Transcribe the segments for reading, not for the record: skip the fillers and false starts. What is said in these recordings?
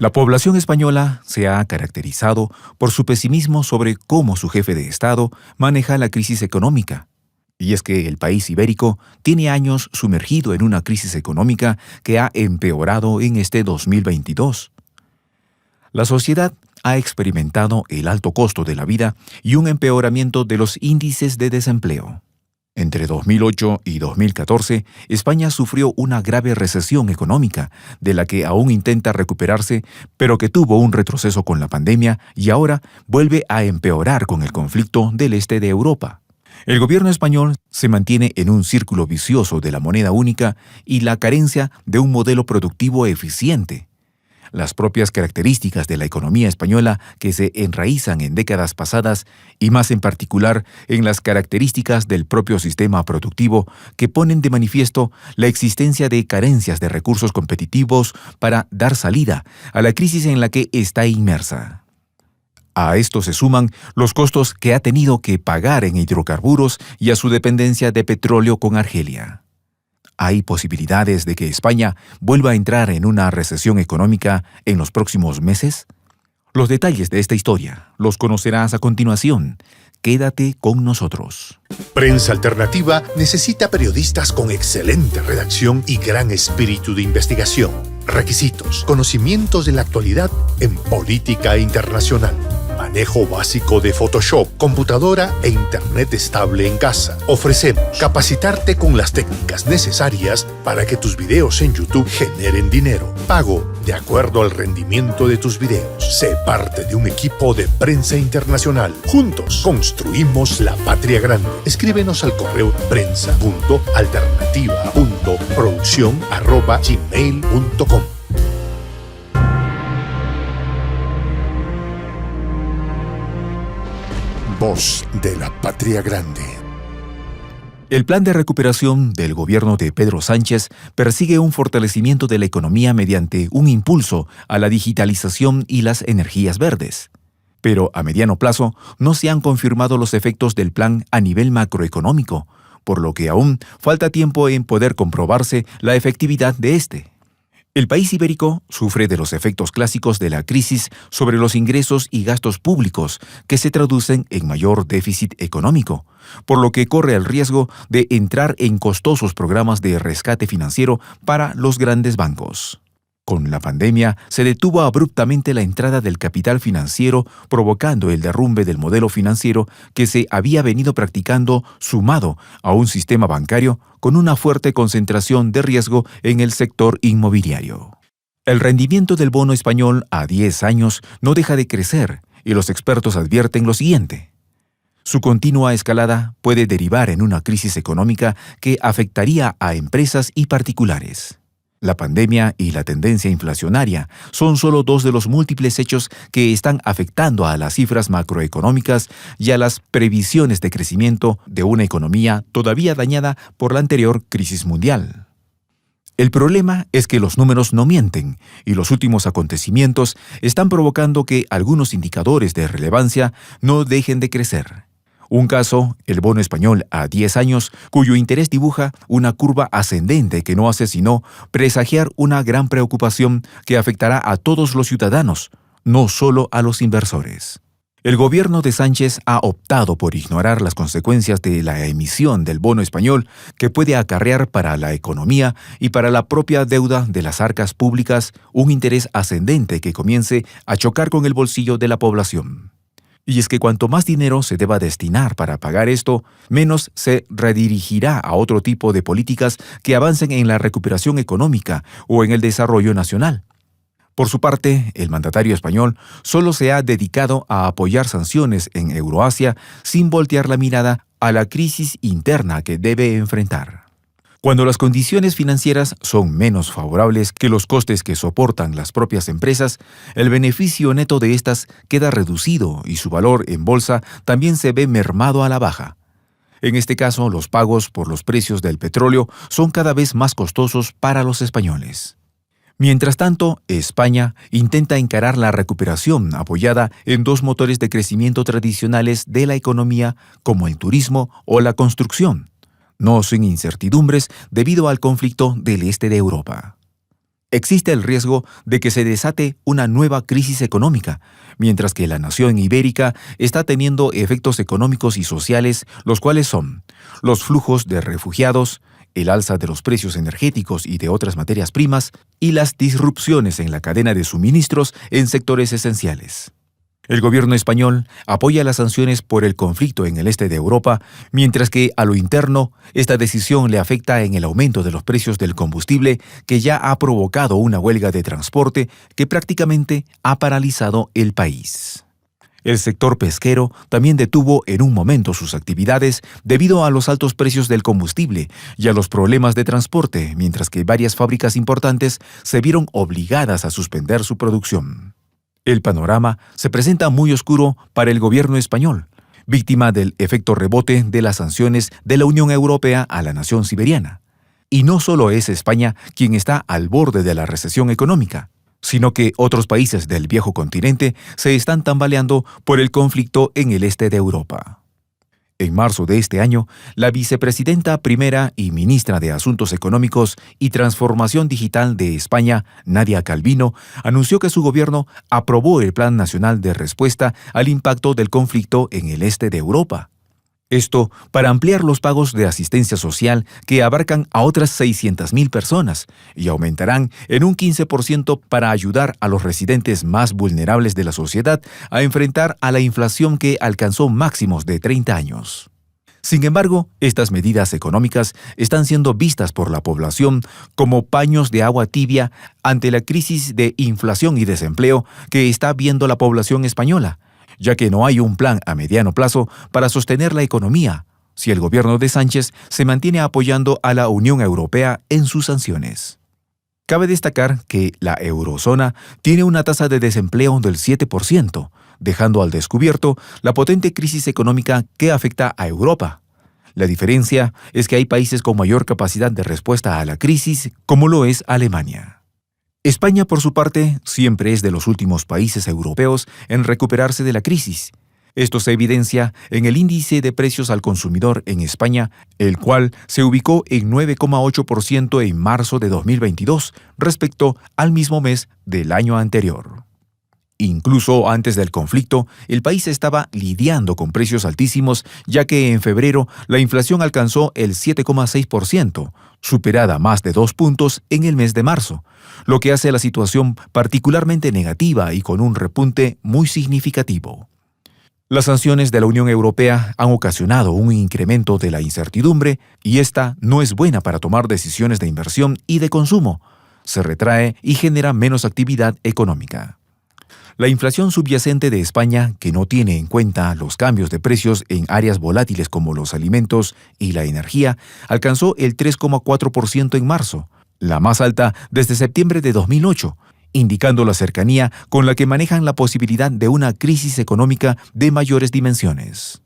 La población española se ha caracterizado por su pesimismo sobre cómo su jefe de Estado maneja la crisis económica. Y es que el país ibérico tiene años sumergido en una crisis económica que ha empeorado en este 2022. La sociedad ha experimentado el alto costo de la vida y un empeoramiento de los índices de desempleo. Entre 2008 y 2014, España sufrió una grave recesión económica, de la que aún intenta recuperarse, pero que tuvo un retroceso con la pandemia y ahora vuelve a empeorar con el conflicto del este de Europa. El gobierno español se mantiene en un círculo vicioso de la moneda única y la carencia de un modelo productivo eficiente. Las propias características de la economía española que se enraizan en décadas pasadas y más en particular en las características del propio sistema productivo que ponen de manifiesto la existencia de carencias de recursos competitivos para dar salida a la crisis en la que está inmersa. A esto se suman los costos que ha tenido que pagar en hidrocarburos y a su dependencia de petróleo con Argelia. ¿Hay posibilidades de que España vuelva a entrar en una recesión económica en los próximos meses? Los detalles de esta historia los conocerás a continuación. Quédate con nosotros. Prensa Alternativa necesita periodistas con excelente redacción y gran espíritu de investigación. Requisitos: conocimientos de la actualidad en política internacional. Manejo básico de Photoshop, computadora e internet estable en casa. Ofrecemos capacitarte con las técnicas necesarias para que tus videos en YouTube generen dinero. Pago de acuerdo al rendimiento de tus videos. Sé parte de un equipo de Prensa Internacional. Juntos construimos la patria grande. Escríbenos al correo prensa.alternativa.produccion@gmail.com. Voz de la Patria Grande. El plan de recuperación del gobierno de Pedro Sánchez persigue un fortalecimiento de la economía mediante un impulso a la digitalización y las energías verdes. Pero a mediano plazo no se han confirmado los efectos del plan a nivel macroeconómico, por lo que aún falta tiempo en poder comprobarse la efectividad de este. El país ibérico sufre de los efectos clásicos de la crisis sobre los ingresos y gastos públicos que se traducen en mayor déficit económico, por lo que corre el riesgo de entrar en costosos programas de rescate financiero para los grandes bancos. Con la pandemia se detuvo abruptamente la entrada del capital financiero, provocando el derrumbe del modelo financiero que se había venido practicando, sumado a un sistema bancario con una fuerte concentración de riesgo en el sector inmobiliario. El rendimiento del bono español a 10 años no deja de crecer y los expertos advierten lo siguiente: su continua escalada puede derivar en una crisis económica que afectaría a empresas y particulares. La pandemia y la tendencia inflacionaria son solo dos de los múltiples hechos que están afectando a las cifras macroeconómicas y a las previsiones de crecimiento de una economía todavía dañada por la anterior crisis mundial. El problema es que los números no mienten y los últimos acontecimientos están provocando que algunos indicadores de relevancia no dejen de crecer. Un caso, el bono español a 10 años, cuyo interés dibuja una curva ascendente que no hace sino presagiar una gran preocupación que afectará a todos los ciudadanos, no solo a los inversores. El gobierno de Sánchez ha optado por ignorar las consecuencias de la emisión del bono español que puede acarrear para la economía y para la propia deuda de las arcas públicas un interés ascendente que comience a chocar con el bolsillo de la población. Y es que cuanto más dinero se deba destinar para pagar esto, menos se redirigirá a otro tipo de políticas que avancen en la recuperación económica o en el desarrollo nacional. Por su parte, el mandatario español solo se ha dedicado a apoyar sanciones en Euroasia sin voltear la mirada a la crisis interna que debe enfrentar. Cuando las condiciones financieras son menos favorables que los costes que soportan las propias empresas, el beneficio neto de estas queda reducido y su valor en bolsa también se ve mermado a la baja. En este caso, los pagos por los precios del petróleo son cada vez más costosos para los españoles. Mientras tanto, España intenta encarar la recuperación apoyada en dos motores de crecimiento tradicionales de la economía como el turismo o la construcción, no sin incertidumbres debido al conflicto del este de Europa. Existe el riesgo de que se desate una nueva crisis económica, mientras que la nación ibérica está teniendo efectos económicos y sociales, los cuales son los flujos de refugiados, el alza de los precios energéticos y de otras materias primas, y las disrupciones en la cadena de suministros en sectores esenciales. El gobierno español apoya las sanciones por el conflicto en el este de Europa, mientras que a lo interno, esta decisión le afecta en el aumento de los precios del combustible, que ya ha provocado una huelga de transporte que prácticamente ha paralizado el país. El sector pesquero también detuvo en un momento sus actividades debido a los altos precios del combustible y a los problemas de transporte, mientras que varias fábricas importantes se vieron obligadas a suspender su producción. El panorama se presenta muy oscuro para el gobierno español, víctima del efecto rebote de las sanciones de la Unión Europea a la nación siberiana. Y no solo es España quien está al borde de la recesión económica, sino que otros países del viejo continente se están tambaleando por el conflicto en el este de Europa. En marzo de este año, la vicepresidenta primera y ministra de Asuntos Económicos y Transformación Digital de España, Nadia Calvino, anunció que su gobierno aprobó el Plan Nacional de Respuesta al Impacto del Conflicto en el este de Europa. Esto para ampliar los pagos de asistencia social que abarcan a otras 600.000 personas y aumentarán en un 15% para ayudar a los residentes más vulnerables de la sociedad a enfrentar a la inflación que alcanzó máximos de 30 años. Sin embargo, estas medidas económicas están siendo vistas por la población como paños de agua tibia ante la crisis de inflación y desempleo que está viendo la población española, ya que no hay un plan a mediano plazo para sostener la economía, si el gobierno de Sánchez se mantiene apoyando a la Unión Europea en sus sanciones. Cabe destacar que la eurozona tiene una tasa de desempleo del 7%, dejando al descubierto la potente crisis económica que afecta a Europa. La diferencia es que hay países con mayor capacidad de respuesta a la crisis, como lo es Alemania. España, por su parte, siempre es de los últimos países europeos en recuperarse de la crisis. Esto se evidencia en el índice de precios al consumidor en España, el cual se ubicó en 9,8% en marzo de 2022 respecto al mismo mes del año anterior. Incluso antes del conflicto, el país estaba lidiando con precios altísimos, ya que en febrero la inflación alcanzó el 7,6%, superada más de 2 puntos en el mes de marzo, lo que hace la situación particularmente negativa y con un repunte muy significativo. Las sanciones de la Unión Europea han ocasionado un incremento de la incertidumbre y esta no es buena para tomar decisiones de inversión y de consumo. Se retrae y genera menos actividad económica. La inflación subyacente de España, que no tiene en cuenta los cambios de precios en áreas volátiles como los alimentos y la energía, alcanzó el 3,4% en marzo, la más alta desde septiembre de 2008, indicando la cercanía con la que manejan la posibilidad de una crisis económica de mayores dimensiones.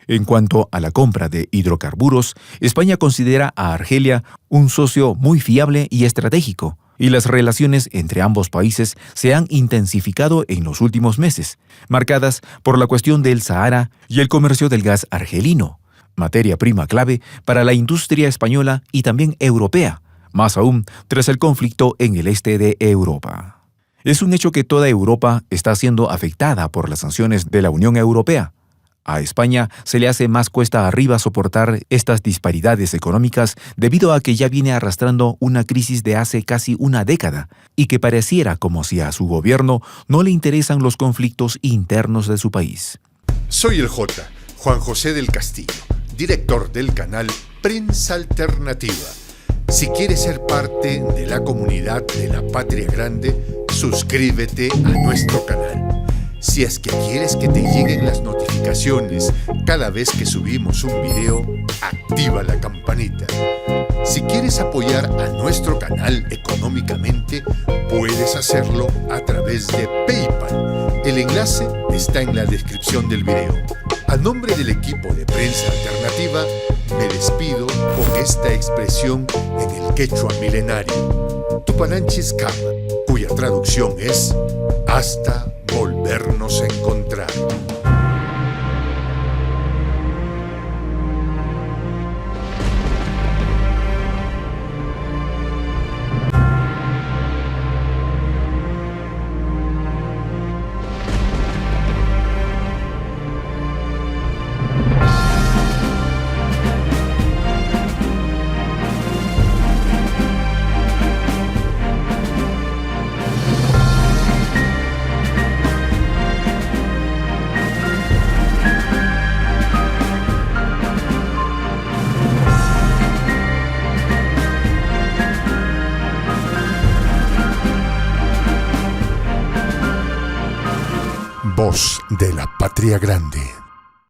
En cuanto a la compra de hidrocarburos, España considera a Argelia un socio muy fiable y estratégico, y las relaciones entre ambos países se han intensificado en los últimos meses, marcadas por la cuestión del Sahara y el comercio del gas argelino, materia prima clave para la industria española y también europea, más aún tras el conflicto en el este de Europa. Es un hecho que toda Europa está siendo afectada por las sanciones de la Unión Europea. A España se le hace más cuesta arriba soportar estas disparidades económicas debido a que ya viene arrastrando una crisis de hace casi una década y que pareciera como si a su gobierno no le interesan los conflictos internos de su país. Soy el J, Juan José del Castillo, director del canal Prensa Alternativa. Si quieres ser parte de la comunidad de la Patria Grande, suscríbete a nuestro canal. Si es que quieres que te lleguen las notificaciones cada vez que subimos un video, activa la campanita. Si quieres apoyar a nuestro canal económicamente, puedes hacerlo a través de PayPal. El enlace está en la descripción del video. A nombre del equipo de Prensa Alternativa, me despido con esta expresión en el quechua milenario, Tupananchis Kama, cuya traducción es hasta volvernos a encontrar. Voz de la Patria Grande.